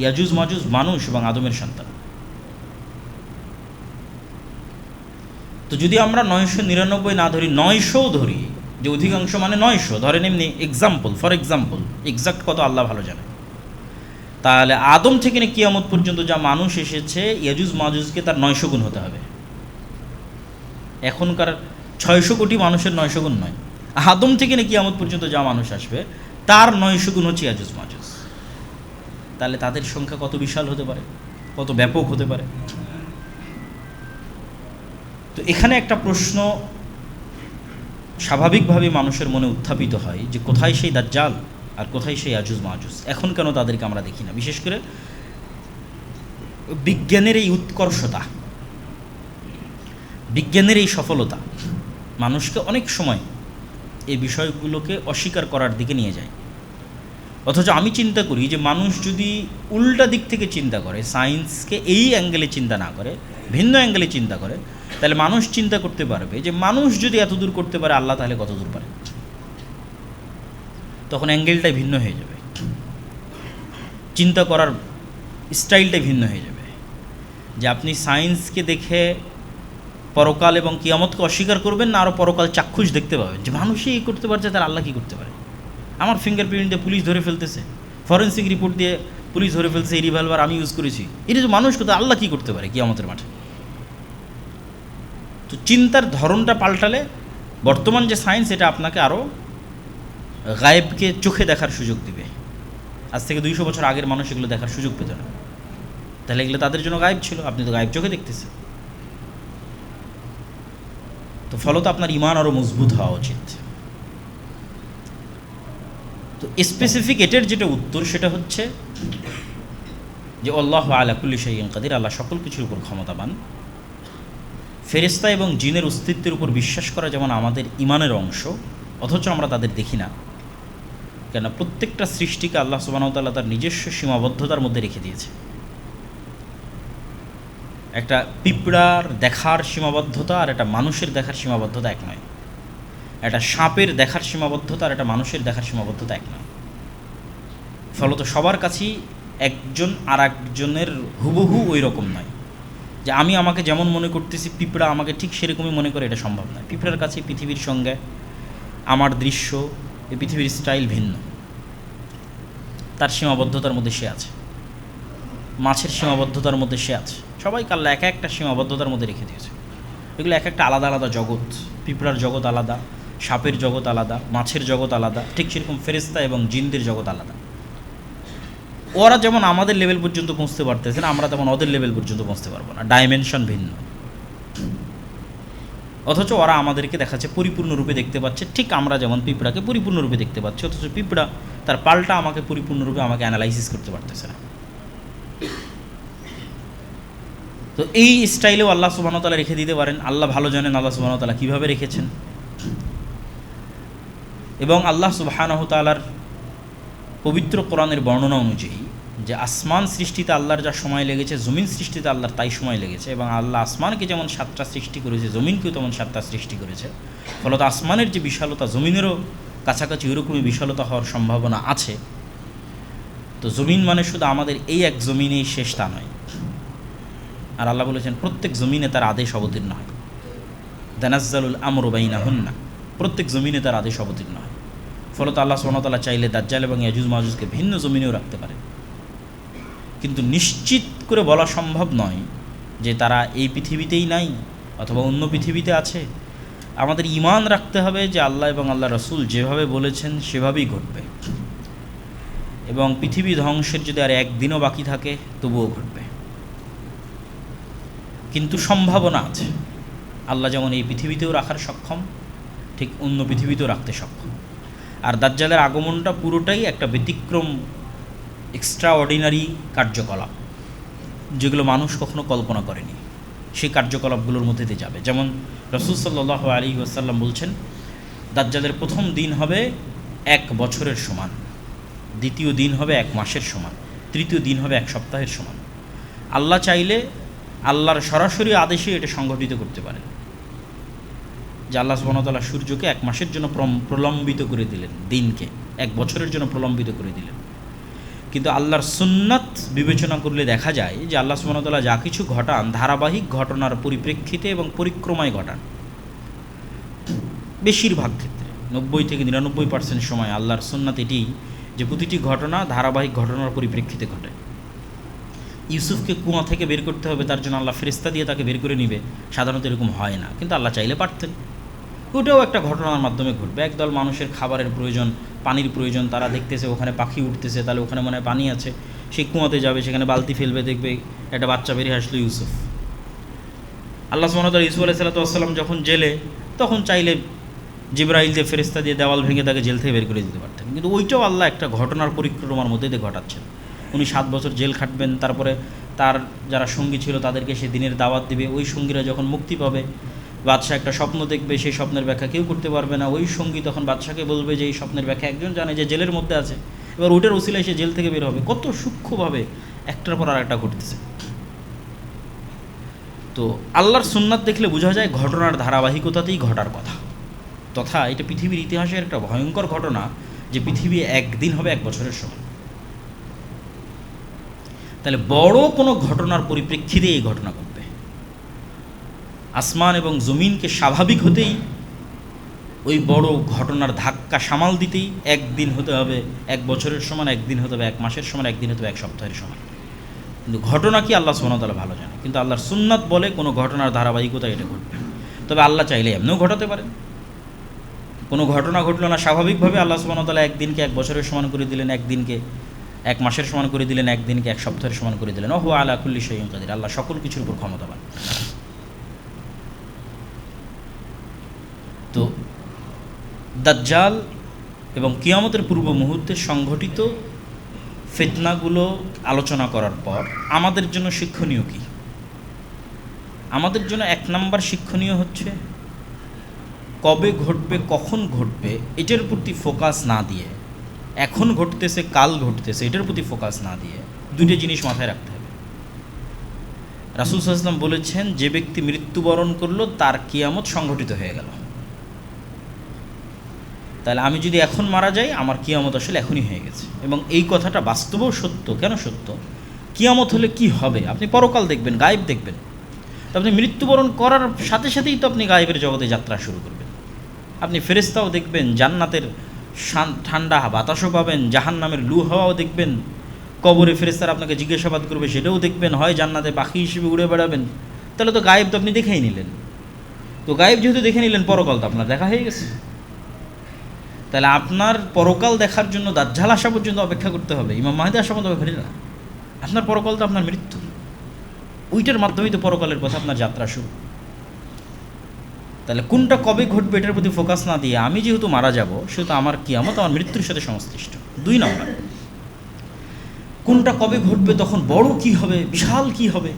ইয়াজুজ মাজুজ মানুষ এবং আদমের সন্তান। তো যদি আমরা ৯৯৯ না ধরি, ৯০০ ধরি, যে অধিকাংশ মানে ৯০০ ধরেন, এমনি এক্সাম্পল, ফর এক্সাম্পল, এক্সাক্ট কত আল্লাহ ভালো জানে, তাহলে আদম থেকে নিয়ে কিয়ামত পর্যন্ত যা মানুষ এসেছে, ইয়াজুজ মাজুজকে তার ৯০০ গুণ হতে হবে। এখনকার ৬০০ কোটি মানুষের ৯০০ গুণ নয়, আদম থেকে নিয়ে কিয়ামত পর্যন্ত যা মানুষ আসবে তার ৯০০ গুণ হচ্ছে ইয়াজুজ মাজুজ। তাহলে তাদের সংখ্যা কত বিশাল হতে পারে, কত ব্যাপক হতে পারে। তো এখানে একটা প্রশ্ন স্বাভাবিকভাবে মানুষের মনে উত্থাপিত হয়, যে কোথায় সেই দাজ্জাল আর কোথায় সেই ইয়াজুজ মাজুজ, এখন কেন তাদেরকে আমরা দেখি না? বিশেষ করে বিজ্ঞানের এই উৎকর্ষতা, বিজ্ঞানের এই সফলতা মানুষকে অনেক সময় এই বিষয়গুলোকে অস্বীকার করার দিকে নিয়ে যায়। অথচ আমি চিন্তা করি যে মানুষ যদি উল্টা দিক থেকে চিন্তা করে, সায়েন্সকে এই অ্যাঙ্গেলে চিন্তা না করে, ভিন্ন অ্যাঙ্গেলে চিন্তা করে, তাহলে মানুষ চিন্তা করতে পারবে যে মানুষ যদি এত দূর করতে পারে, আল্লাহ তাহলে কত দূর পারে। তখন অ্যাঙ্গেলটাই ভিন্ন হয়ে যাবে, চিন্তা করার স্টাইলটাই ভিন্ন হয়ে যাবে। যে আপনি সায়েন্সকে দেখে পরকাল এবং কিয়ামতকে অস্বীকার করবেন না, আরও পরকাল চাক্ষুষ দেখতে পাবেন, যে মানুষই এই করতে পারছে, তার আল্লাহ কী করতে পারে। আমার ফিঙ্গারপ্রিন্ট দিয়ে পুলিশ ধরে ফেলতেছে, ফরেন্সিক রিপোর্ট দিয়ে পুলিশ ধরে ফেলছে, এই রিভলভার আমি ইউজ করেছি, এটা যে মানুষ করতে, আল্লাহ কী করতে পারে কিয়ামতের মাঠে। তো চিন্তার ধরনটা পাল্টালে বর্তমান যে সায়েন্স, এটা আপনাকে আরও গায়েবকে চোখে দেখার সুযোগ দিবে। আজ থেকে ২০০ বছর আগের মানুষ এগুলো দেখার সুযোগ পেত না, তাহলে এগুলো তাদের জন্য গায়েব ছিল, আপনি তো গায়েব চোখে দেখতেছেন। তো ফলত আপনার ঈমান আরও মজবুত হওয়া উচিত। তো স্পেসিফিক এটার যেটা উত্তর, সেটা হচ্ছে যে আল্লাহু আলা কুল্লি শাইইন কাদির, আল্লাহ সকল কিছুর উপর ক্ষমতাবান। ফেরেশতা এবং জিনের অস্তিত্বের উপর বিশ্বাস করা যেমন আমাদের ঈমানের অংশ, অথচ আমরা তাদের দেখি না, কেন প্রত্যেকটা সৃষ্টিকে আল্লাহ সুবহানাহু ওয়া তাআলা তার নিজস্ব সীমাবদ্ধতার মধ্যে রেখে দিয়েছে। একটা পিঁপড়ার দেখার সীমাবদ্ধতা আর একটা মানুষের দেখার সীমাবদ্ধতা এক নয়। একটা সাপের দেখার সীমাবদ্ধতা আর একটা মানুষের দেখার সীমাবদ্ধতা এক নয়। ফলত সবার কাছেই একজন আর একজনের হুবহু ওই রকম নয়, যে আমি আমাকে যেমন মনে করতেছি পিঁপড়া আমাকে ঠিক সেরকমই মনে করে, এটা সম্ভব নয়। পিঁপড়ার কাছে পৃথিবীর সঙ্গে আমার দৃশ্য, এই পৃথিবীর স্টাইল ভিন্ন, তার সীমাবদ্ধতার মধ্যে সে আছে, মাছের সীমাবদ্ধতার মধ্যে সে আছে। সবাইকে আল্লাহ এক একটা সীমাবদ্ধতার মধ্যে রেখে দিয়েছে। এগুলো এক একটা আলাদা আলাদা জগৎ। পিঁপড়ার জগৎ আলাদা, সাপের জগৎ আলাদা, মাছের জগৎ আলাদা, ঠিক সেরকম ফেরেশতা এবং জিনদের জগৎ আলাদা। ওরা যেমন আমাদের লেভেল পর্যন্ত পৌঁছতে পারতেছে না, আমরা তেমন ওদের লেভেল পর্যন্ত পৌঁছতে পারবো না, ডাইমেনশন ভিন্ন। অথচ ওরা আমাদেরকে দেখাচ্ছে পরিপূর্ণরূপে দেখতে পাচ্ছে, ঠিক আমরা যেমন পিঁপড়াকে পরিপূর্ণরূপে দেখতে পাচ্ছি, অথচ পিঁপড়া তার পাল্টা আমাকে পরিপূর্ণরূপে আমাকে অ্যানালাইসিস করতে পারতেছে না। তো এই স্টাইলেও আল্লাহ সুবহানাহু ওয়া তাআলা রেখে দিতে পারেন। আল্লাহ ভালো জানেন আল্লাহ সুবহানাহু ওয়া তাআলা কীভাবে রেখেছেন। এবং আল্লাহ সুবহানাহু ওয়া তাআলার পবিত্র কোরআনের বর্ণনা অনুযায়ী যে আসমান সৃষ্টিতে আল্লাহর যা সময় লেগেছে, জমিন সৃষ্টিতে আল্লাহর তাই সময় লেগেছে। এবং আল্লাহ আসমানকে যেমন 7টা সৃষ্টি করেছে, জমিনকেও তেমন 7টা সৃষ্টি করেছে। ফলত আসমানের যে বিশালতা, জমিনেরও কাছাকাছি ওইরকমই বিশালতা হওয়ার সম্ভাবনা আছে। তো জমিন মানে শুধু আমাদের এই এক জমিনেই শেষ তা নয়। আর আল্লাহ বলেছেন প্রত্যেক জমিনে তার আদেশ অবতীর্ণ হয়। তানাজ্জালুল আমরু বাইনাহুন্না, প্রত্যেক জমিনে তার আদেশ অবতীর্ণ হয়। ফলত আল্লাহ সুবহানাহু ওয়া তাআলা চাইলে দাজ্জাল এবং ইয়াজুজ মাজুজকে ভিন্ন জমিনেও রাখতে পারে, কিন্তু নিশ্চিত করে বলা সম্ভব নয় যে তারা এই পৃথিবীতেই নাই অথবা অন্য পৃথিবীতে আছে আমাদের ঈমান রাখতে হবে যে আল্লাহ এবং আল্লাহ রসুল যেভাবে বলেছেন সেভাবেই ঘটবে, এবং পৃথিবী ধ্বংসের যদি আর একদিনও বাকি থাকে তবুও ঘটবে। কিন্তু সম্ভাবনা আছে, আল্লাহ যেমন এই পৃথিবীতেও রাখার সক্ষম, ঠিক অন্য পৃথিবীতেও রাখতে সক্ষম। আর দাজ্জালের আগমনটা পুরোটাই একটা ব্যতিক্রম, এক্সট্রা অর্ডিনারি কার্যকলাপ, যেগুলো মানুষ কখনো কল্পনা করেনি, সেই কার্যকলাপগুলোর মধ্যে দিয়ে যাবে। যেমন রাসূল সাল্লাল্লাহু আলাইহি ওয়াসাল্লাম বলছেন, দাজ্জালের প্রথম দিন হবে 1 বছরের সমান, দ্বিতীয় দিন হবে 1 মাসের সমান, তৃতীয় দিন হবে 1 সপ্তাহের সমান। আল্লাহ চাইলে আল্লাহর সরাসরি আদেশে এটা সংঘটিত করতে পারেন, যে আল্লাহ সুবহানাহু ওয়া তাআলা সূর্যকে 1 মাসের জন্য প্রলম্বিত করে দিলেন, দিনকে 1 বছরের জন্য প্রলম্বিত করে দিলেন। কিন্তু আল্লাহর সুন্নাত বিবেচনা করলে দেখা যায় যে আল্লাহ সুবহানাহু ওয়া তাআলা যা কিছু ঘটান ধারাবাহিক ঘটনার পরিপ্রেক্ষিতে এবং পরিক্রমায় ঘটান। বেশিরভাগ ক্ষেত্রে 90 থেকে 99% সময় আল্লাহর সুন্নাত এটি যে প্রতিটি ঘটনা ধারাবাহিক ঘটনার পরিপ্রেক্ষিতে ঘটে। ইউসুফকে কুয়া থেকে বের করতে হবে, তার জন্য আল্লাহ ফেরেশতা দিয়ে তাকে বের করে নিবে, সাধারণত এরকম হয় না, কিন্তু আল্লাহ চাইলে পারতেন। ওটাও একটা ঘটনার মাধ্যমে ঘটবে। একদল মানুষের খাবারের প্রয়োজন, পানির প্রয়োজন, তারা দেখতেছে ওখানে পাখি উঠতেছে, তাহলে ওখানে মনে হয় পানি আছে, সেই কুয়াতে যাবে, সেখানে বালতি ফেলবে, দেখবে একটা বাচ্চা বেরিয়ে আসলো ইউসুফ। আল্লাহ সুবহানাহু ওয়া তাআলা ইউসুফ আলাইহিস সালাম যখন জেলে, তখন চাইলে জিবরাইল দিয়ে ফেরেশতা দিয়ে দেওয়াল ভেঙে তাকে জেল থেকে বের করে দিতে পারতেন, কিন্তু ওইটাও আল্লাহ একটা ঘটনার পরিক্রমার মধ্যে দিয়ে ঘটাচ্ছেন। উনি 7 বছর জেল খাটবেন, তারপরে তার যারা সঙ্গী ছিল তাদেরকে সে দিনের দাওয়াত দিবে, ওই সঙ্গীরা যখন মুক্তি পাবে, বাদশাহ একটা স্বপ্ন দেখবে, সেই স্বপ্নের ব্যাখ্যা কেউ করতে পারবে না, ওই সঙ্গী তখন বাদশাকে বলবে যে এই স্বপ্নের ব্যাখ্যা একজন জানে যে জেলের মধ্যে আছে, এবার ওটার ওসিলায় সে জেল থেকে বের হবে। কত সূক্ষ্মভাবে একটার পর আর একটা ঘটতেছে। তো আল্লাহর সুন্নাত দেখলে বোঝা যায় ঘটনার ধারাবাহিকতাতেই ঘটার কথা। তথা এটা পৃথিবীর ইতিহাসের একটা ভয়ঙ্কর ঘটনা যে পৃথিবী একদিন হবে 1 বছরের সমান। তাহলে বড় কোনো ঘটনার পরিপ্রেক্ষিতে এই ঘটনা ঘটবে। আসমান এবং জমিনকে স্বাভাবিক হতেই ওই বড় ঘটনার ধাক্কা সামাল দিতেই একদিন হতে হবে 1 বছরের সমান, একদিন হতে হবে 1 মাসের সমান, একদিন হতে হবে 1 সপ্তাহের সমান। কিন্তু ঘটনা কি আল্লাহ সুবহানাহু ওয়া তাআলা ভালো জানে, কিন্তু আল্লাহর সুন্নাত বলে কোনো ঘটনার ধারাবাহিকতা এটা ঘটবে। তবে আল্লাহ চাইলে এমনিও ঘটাতে পারেন, কোনো ঘটনা ঘটলো না, স্বাভাবিকভাবে আল্লাহ সুবহানাহু ওয়া তাআলা একদিনকে 1 বছরের সমান করে দিলেন, একদিনকে 1 মাসের সমান করে দিলেন, একদিনকে 1 সপ্তাহের সমান করে দিলেন। ওয়া আলা কুল্লি শাইইন কাদির, আল্লাহ সকল কিছুর উপর ক্ষমতাবান। তো দাজ্জাল এবং কিয়ামতের পূর্ব মুহূর্তে সংঘটিত ফিতনাগুলো আলোচনা করার পর আমাদের জন্য শিক্ষণীয় কি? আমাদের জন্য 1 নম্বর শিক্ষণীয় হচ্ছে কবে ঘটবে, কখন ঘটবে এটার প্রতি ফোকাস না দিয়ে, এখন ঘটতেছে কাল ঘটতেছে এটার প্রতি ফোকাস না দিয়ে 2টি জিনিস মাথায় রাখতে হবে। রাসূল সাল্লাল্লাহু আলাইহি ওয়াসাল্লাম বলেছেন, যে ব্যক্তি মৃত্যুবরণ করলো তার কিয়ামত সংঘটিত হয়ে গেল। তাহলে আমি যদি এখন মারা যাই, আমার কিয়ামত আসলে এখনই হয়ে গেছে। এবং এই কথাটা বাস্তবেও সত্য। কেন সত্য? কিয়ামত হলে কি হবে? আপনি পরকাল দেখবেন, গায়েব দেখবেন। তো আপনি মৃত্যুবরণ করার সাথে সাথেই তো আপনি গায়েবের জগতে যাত্রা শুরু করবেন। আপনি ফেরেশতাও দেখবেন, জান্নাতের ঠান্ডা বাতাসও পাবেন, জাহান্নামের লু হাওয়াও দেখবেন, কবরে ফেরেশতারা আপনাকে জিজ্ঞাসাবাদ করবে সেটাও দেখবেন, হয় জান্নাতে পাখি হিসেবে উড়ে বেড়াবেন। তাহলে তো গায়েব তো আপনি দেখেই নিলেন। তো গায়েব যেহেতু দেখে নিলেন, পরকাল তো আপনার দেখা হয়ে গেছে। তাহলে আপনার পরকাল দেখার জন্য দাজ্জাল আসা পর্যন্ত অপেক্ষা করতে হবে, ইমাম মাহদী আসা পর্যন্ত ঘটে না। আপনার পরকাল তো আপনার মৃত্যু, ওইটার মাধ্যমেই তো পরকালের পথে আপনার যাত্রা শুরু। তাহলে কোনটা কবে ঘটবে এটার প্রতি ফোকাস না দিয়ে, আমি যেহেতু মারা যাব সেহেতু আমার কিয়ামত আমার মৃত্যুর সাথে সংশ্লিষ্ট। 2 নম্বর, কোনটা কবে ঘটবে, তখন বড় কি হবে, বিশাল কি হবে।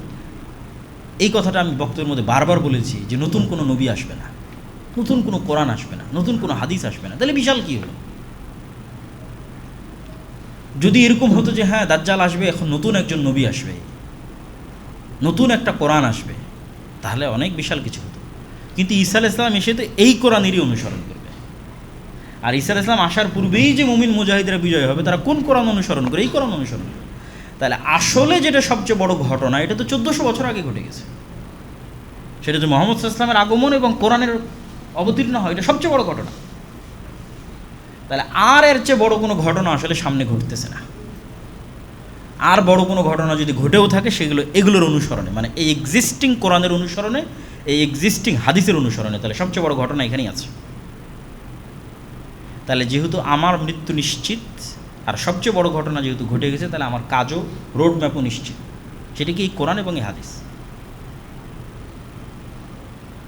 এই কথাটা আমি বক্তব্যের মধ্যে বারবার বলেছি যে নতুন কোনো নবী আসবে না, নতুন কোনো কোরআন আসবে না, নতুন কোনো হাদিস আসবে না, তাহলে বিশাল কি হলো? যদি এরকম হতো যে হ্যাঁ দাজ্জাল আসবে, এখন নতুন একজন নবী আসবে, নতুন একটা কোরআন আসবে, তাহলে অনেক বিশাল কিছু হতো। কিন্তু ঈসা আলাইহিস সালাম এসে তো এই কোরআনেরই অনুসরণ করবে। আর ঈসা আলাইহিস সালাম আসার পূর্বেই যে মুমিন মুজাহিদরা বিজয় হবে, তারা কোন কোরআন অনুসরণ করে? এই কোরআন অনুসরণ করে। তাহলে আসলে যেটা সবচেয়ে বড় ঘটনা, এটা তো 1400 বছর আগে ঘটে গেছে। সেটা যে মুহাম্মদ সাল্লাল্লাহু আলাইহি ওয়াসাল্লামের আগমন এবং কোরআনের অবতীর্ণ হয়, এটা সবচেয়ে বড় ঘটনা। তাহলে আর এর চেয়ে বড় কোনো ঘটনা আসলে সামনে ঘটতেছে না। আর বড় কোনো ঘটনা যদি ঘটেও থাকে, সেগুলো এগুলোর অনুসরণে, মানে এই এক্সিস্টিং কোরআনের অনুসরণে এই এক্সিস্টিং হাদিসের অনুসরণে, তাহলে সবচেয়ে বড় ঘটনা এখানেই আছে। তাহলে যেহেতু আমার মৃত্যু নিশ্চিত আর সবচেয়ে বড় ঘটনা যেহেতু ঘটে গেছে, তাহলে আমার কাজও রোড ম্যাপও নিশ্চিত, সেটা কি এই কোরআন এবং এই হাদিস।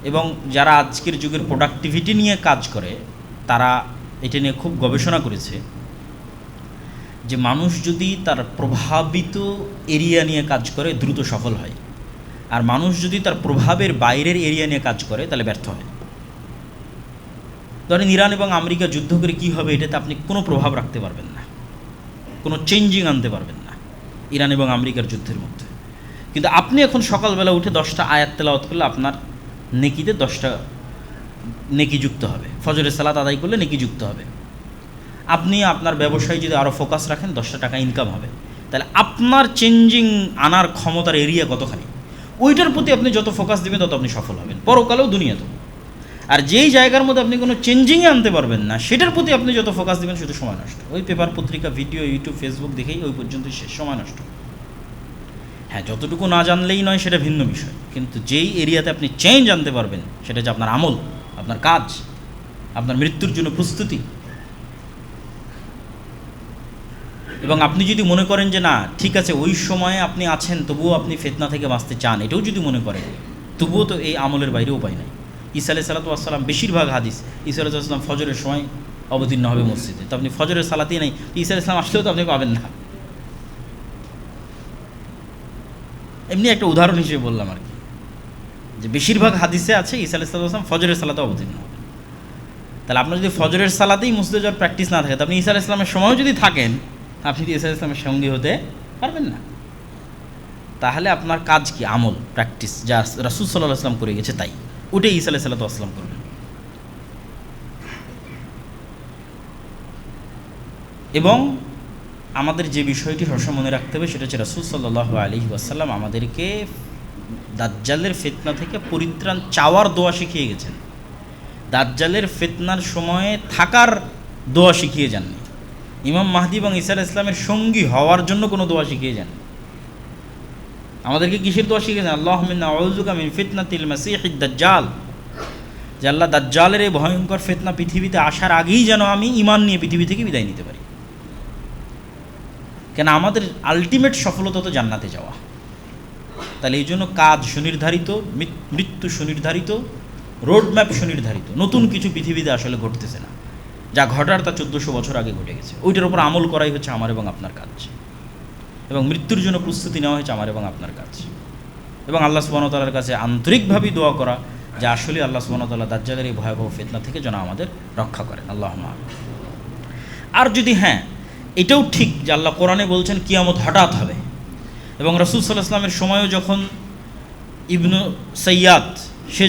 এবং যারা আজকের যুগের প্রোডাক্টিভিটি নিয়ে কাজ করে তারা এটা নিয়ে খুব গবেষণা করেছে যে মানুষ যদি তার প্রভাবিত এরিয়া নিয়ে কাজ করে দ্রুত সফল হয়, আর মানুষ যদি তার প্রভাবের বাইরের এরিয়া নিয়ে কাজ করে তাহলে ব্যর্থ হয়। ধরেন ইরান এবং আমেরিকা যুদ্ধ করে কী হবে, এটাতে আপনি কোনো প্রভাব রাখতে পারবেন না, কোনো চেঞ্জিং আনতে পারবেন না ইরান এবং আমেরিকার যুদ্ধের মধ্যে। কিন্তু আপনি এখন সকালবেলা উঠে 10টা আয়াত তেলাওয়াত করলে আপনার নেকিতে 10টা নেকি যুক্ত হবে, ফজরের সালাত আদায় করলে নেকি যুক্ত হবে। আপনি আপনার ব্যবসায় যদি আরও ফোকাস রাখেন 10টা টাকা ইনকাম হবে। তাহলে আপনার চেঞ্জিং আনার ক্ষমতার এরিয়া কতখানি, ওইটার প্রতি আপনি যত ফোকাস দেবেন তত আপনি সফল হবেন, পরকালেও দুনিয়াতেও। আর যেই জায়গার মধ্যে আপনি কোনো চেঞ্জিংই আনতে পারবেন না, সেটার প্রতি আপনি যত ফোকাস দেবেন শুধু সময় নষ্ট। ওই পেপার পত্রিকা ভিডিও ইউটিউব ফেসবুক দেখেই ওই পর্যন্ত শেষ, সময় নষ্ট। হ্যাঁ, যতটুকু না জানলেই নয় সেটা ভিন্ন বিষয়, কিন্তু যেই এরিয়াতে আপনি চেঞ্জ আনতে পারবেন সেটা হচ্ছে আপনার আমল, আপনার কাজ, আপনার মৃত্যুর জন্য প্রস্তুতি। এবং আপনি যদি মনে করেন যে না ঠিক আছে ওই সময়ে আপনি আছেন তবুও আপনি ফিতনা থেকে বাঁচতে চান, এটাও যদি মনে করেন, তবুও তো এই আমলের বাইরে উপায় নাই। ঈসা আলাইহিস সালাতু ওয়াস সালাম, বেশিরভাগ হাদিস ঈসা আলাইহিস সালাম ফজরের সময় অবতীর্ণ হবে মসজিদে, তো আপনি ফজরের সালাতেই নাই, ঈসা আলাইহিস সালাম আসলেও তো আপনি পাবেন না। এমনি একটা উদাহরণ হিসেবে বললাম আর কি, যে বেশিরভাগ হাদিসে আছে ঈসা আলাইহিস সালাম ফজরের সালাতে অবতীর্ণ হবে। তাহলে আপনার যদি ফজরের সালাতেই মসজিদে যাওয়ার প্র্যাকটিস না থাকে, তো আপনি ঈসা আলাইহিস সালামের সময়ও যদি থাকেন, আপনি ঈসা আলাইহিস সালামের সঙ্গী হতে পারবেন না। তাহলে আপনার কাজ কি? আমল, প্র্যাকটিস, যা রাসূল সাল্লাল্লাহু আলাইহি ওয়াসাল্লাম করে গেছে তাই, ওটাই ঈসা আলাইহিস সালাতু ওয়াস সালাম করবেন। এবং আমাদের যে বিষয়টি সবসময় মনে রাখতে হবে সেটা হচ্ছে রাসূল সাল্লাল্লাহু আলাইহি ওয়াসাল্লাম আমাদেরকে দাজ্জালের ফিতনা থেকে পরিত্রাণ চাওয়ার দোয়া শিখিয়ে গেছেন, দাজ্জালের ফিতনার সময়ে থাকার দোয়া শিখিয়ে যাননি। ইমাম মাহদী এবং ঈসা আলাইহিস সালামের সঙ্গী হওয়ার জন্য কোনো দোয়া শিখিয়ে যাননি। আমাদেরকে কিসের দোয়া শিখিয়েছেন? আল্লাহুম্মা ইন্না আউযুকা মিন ফিতনাতিল মাসীহিদ দাজ্জাল, যে আল্লাহ দাজ্জালের এই ভয়ঙ্কর ফিতনা পৃথিবীতে আসার আগেই যেন আমি ঈমান নিয়ে পৃথিবী থেকে বিদায় নিতে পারি। কেন আমাদের আলটিমেট সফলতা তো জান্নাতে যাওয়া। তাহলে এই জন্য কাজ সুনির্ধারিত, মৃত্যু সুনির্ধারিত, রোডম্যাপ সুনির্ধারিত। নতুন কিছু পৃথিবীতে আসলে ঘটতেছে না, যা ঘটার তা 1400 বছর আগে ঘটে গেছে। ওইটার উপর আমল করাই হচ্ছে আমার এবং আপনার কাজ, এবং মৃত্যুর জন্য প্রস্তুতি নেওয়া হচ্ছে আমার এবং আপনার কাজ। এবং আল্লাহ সুবহানাহু ওয়া তাআলার কাছে আন্তরিকভাবেই দোয়া করা যে আসলে আল্লাহ সুবহানাহু ওয়া তাআলা দাজ্জালের এই ভয়াবহ ফিতনা থেকে যেন আমাদের রক্ষা করেন, আল্লাহুম্মা। আর যদি হ্যাঁ এটাও ঠিক যে আল্লাহ কোরআনে বলছেন কিয়ামত হঠাৎ হবে, এবং রাসূল সাল্লাল্লাহু আলাইহি ওয়াসাল্লামের সময়ও যখন ইবনু সাইয়াদ, সে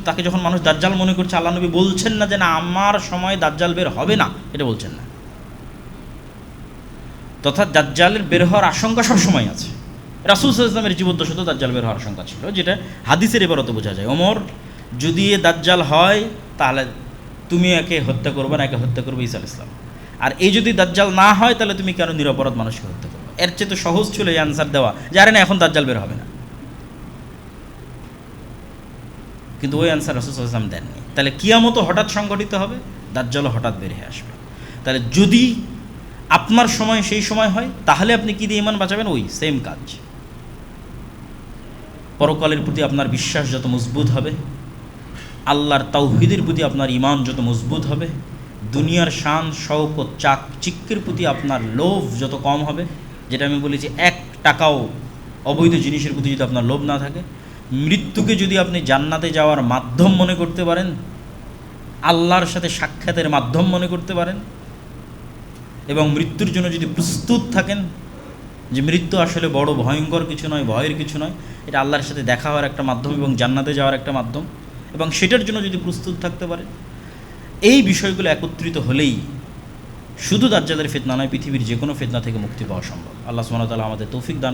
তাকে যখন মানুষ দাজ্জাল মনে করছে, আল্লাহ নবী বলছেন না যে না আমার সময় দাজ্জাল বের হবে না, এটা বলছেন না। তথা দাজ্জালের বের হওয়ার আশঙ্কা সবসময় আছে। রাসূল সাল্লাল্লাহু আলাইহি ওয়াসাল্লামের জীবদ্দশাতেও দাজ্জাল বের হওয়ার আশঙ্কা ছিল, যেটা হাদিসের এবারতে বোঝা যায়। ওমর, যদি এ দাজ্জাল হয় তাহলে তুমি একে হত্যা করবে না, একে হত্যা করবে ঈসা আলাইহিস সালাম। আর এই যদি দাজ্জাল না হয় তাহলে তুমি কেন নিরপরাধ মানুষকে হত্যা করবে? এর চেয়ে তো সহজ ছিল এই অ্যান্সার দেওয়া, জানেন না এখন দাজ্জাল বের হবে না। কিন্তু ওই অ্যান্সার রাসূল সাল্লাল্লাহু আলাইহি ওয়াসাল্লাম দেননি। তাহলে কিয়ামতও হঠাৎ সংঘটিত হবে, দাজ্জালও হঠাৎ বের হয়ে আসবে। তাহলে যদি আপনার সময় সেই সময় হয়, তাহলে আপনি কি দিয়ে ঈমান বাঁচাবেন? ওই সেম কাজ। পরকালের প্রতি আপনার বিশ্বাস যত মজবুত হবে, আল্লাহর তাওহীদের প্রতি আপনার ঈমান যত মজবুত হবে, দুনিয়ার শান শওকত চাকচিক্যের প্রতি আপনার লোভ যত কম হবে, যেটা আমি বলেছি 1 টাকাও অবৈধ জিনিসের প্রতি যদি আপনার লোভ না থাকে, মৃত্যুকে যদি আপনি জান্নাতে যাওয়ার মাধ্যম মনে করতে পারেন, আল্লাহর সাথে সাক্ষাতের মাধ্যম মনে করতে পারেন, এবং মৃত্যুর জন্য যদি প্রস্তুত থাকেন যে মৃত্যু আসলে বড় ভয়ঙ্কর কিছু নয়, ভয়ের কিছু নয়, এটা আল্লাহর সাথে দেখা হওয়ার একটা মাধ্যম এবং জান্নাতে যাওয়ার একটা মাধ্যম, এবং সেটার জন্য যদি প্রস্তুত থাকতে পারেন, এই বিষয়গুলো একত্রিত হলেই শুধু দাজ্জালের ফিতনা নয়, পৃথিবীর যে কোনো ফিতনা থেকে মুক্তি পাওয়া সম্ভব। আল্লাহ সুবহানাহু ওয়া তাআলা আমাদের তৌফিক দান